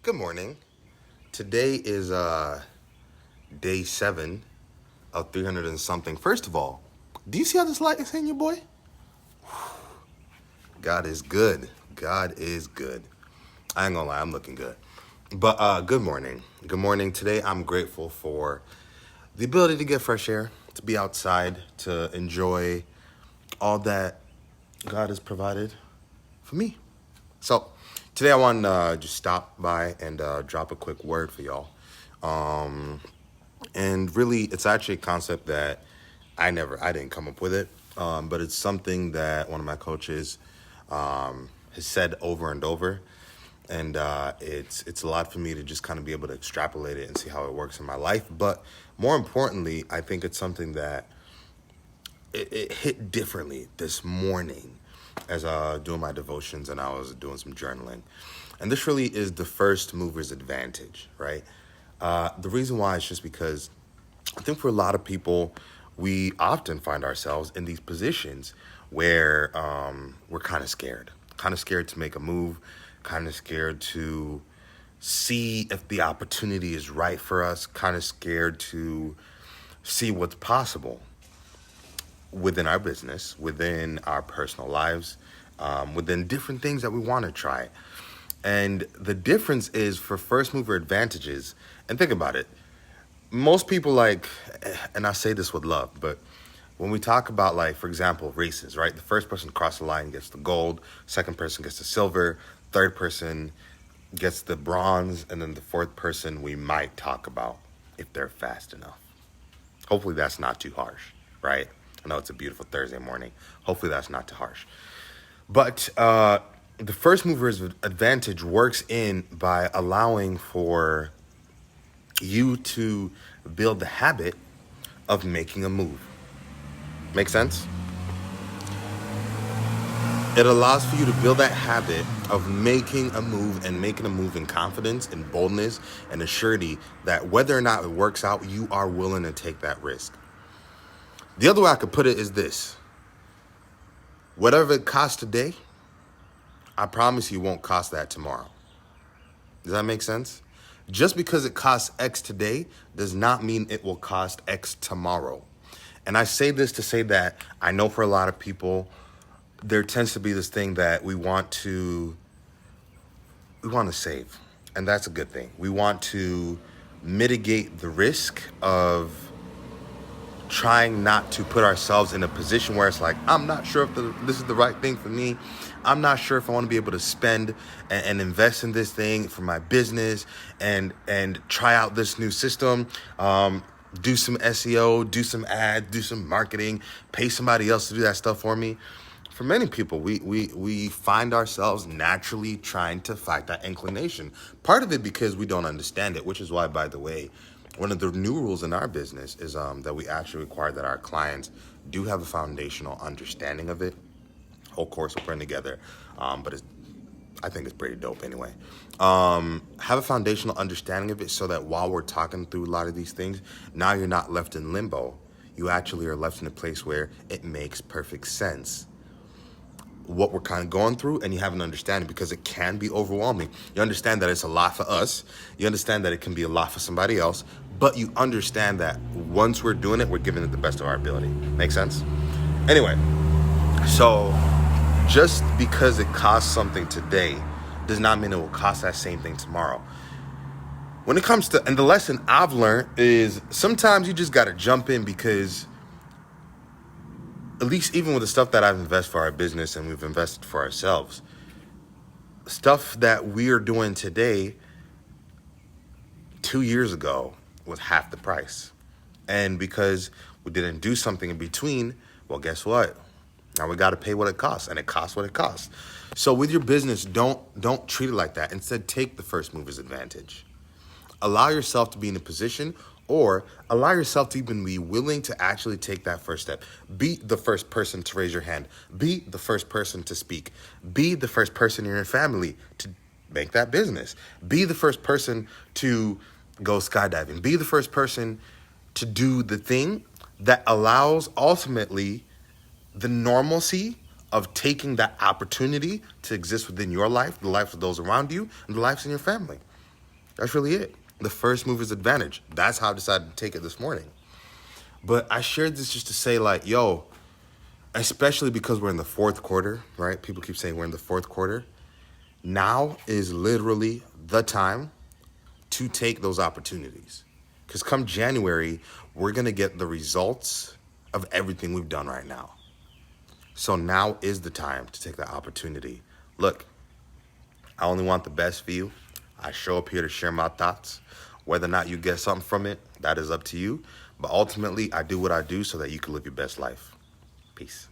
Good morning. Today is day 7 of 300 and something. First of all, do you see how this light is hitting you, boy? God is good. God is good. I ain't gonna lie, I'm looking good. But good morning. Good morning. Today I'm grateful for the ability to get fresh air, to be outside, to enjoy all that God has provided for me. So today I want to just stop by and drop a quick word for y'all. And really, it's actually a concept that I didn't come up with it, but it's something that one of my coaches has said over and over, and it's a lot for me to just kind of be able to extrapolate it and see how it works in my life. But more importantly, I think it's something that it hit differently this morning as doing my devotions, and I was doing some journaling. And this really is the first mover's advantage, right? The reason why is just because I think for a lot of people, we often find ourselves in these positions where we're kind of scared to make a move, kind of scared to see if the opportunity is right for us, kind of scared to see what's possible within our business, within our personal lives, within different things that we want to try. And the difference is for first mover advantages, and think about it, most people and I say this with love, but when we talk about, like, for example, races, right? The first person to cross the line gets the gold, second person gets the silver, third person gets the bronze, and then the fourth person we might talk about if they're fast enough. Hopefully that's not too harsh, right? I know it's a beautiful Thursday morning. Hopefully that's not too harsh. But the first mover's advantage works in by allowing for you to build the habit of making a move. Make sense? It allows for you to build that habit of making a move, and making a move in confidence and boldness and a surety that whether or not it works out, you are willing to take that risk. The other way I could put it is this: whatever it costs today, I promise you won't cost that tomorrow. Does that make sense? Just because it costs X today does not mean it will cost X tomorrow. And I say this to say that I know for a lot of people, there tends to be this thing that we want to save. And that's a good thing. We want to mitigate the risk of trying not to put ourselves in a position where it's like, I'm not sure if this is the right thing for me. I'm not sure if I want to be able to spend and invest in this thing for my business and try out this new system, do some SEO, do some ads, do some marketing, pay somebody else to do that stuff for me. For many people, we find ourselves naturally trying to fight that inclination. Part of it because we don't understand it, which is why, by the way, one of the new rules in our business is that we actually require that our clients do have a foundational understanding of it. Whole course we're putting together, but I think it's pretty dope anyway. Have a foundational understanding of it so that while we're talking through a lot of these things, now you're not left in limbo. You actually are left in a place where it makes perfect sense what we're kind of going through, and you have an understanding, because it can be overwhelming. You understand that it's a lot for us. You understand that it can be a lot for somebody else, but you understand that once we're doing it, we're giving it the best of our ability. Make sense? Anyway, so just because it costs something today does not mean it will cost that same thing tomorrow. When it comes to, and the lesson I've learned is sometimes you just got to jump in, because at least even with the stuff that I've invested for our business and we've invested for ourselves, stuff that we are doing today, 2 years ago was half the price. And because we didn't do something in between, well, guess what? Now we got to pay what it costs, and it costs what it costs. So with your business, don't treat it like that. Instead, take the first mover's advantage. Allow yourself to be in a position, or allow yourself to even be willing to actually take that first step. Be the first person to raise your hand. Be the first person to speak. Be the first person in your family to make that business. Be the first person to go skydiving. Be the first person to do the thing that allows ultimately the normalcy of taking that opportunity to exist within your life, the lives of those around you, and the lives in your family. That's really it. The first mover's advantage. That's how I decided to take it this morning. But I shared this just to say, like, yo, especially because we're in the fourth quarter, right? People keep saying we're in the fourth quarter. Now is literally the time to take those opportunities. Because come January, we're going to get the results of everything we've done right now. So now is the time to take that opportunity. Look, I only want the best for you. I show up here to share my thoughts. Whether or not you get something from it, that is up to you. But ultimately, I do what I do so that you can live your best life. Peace.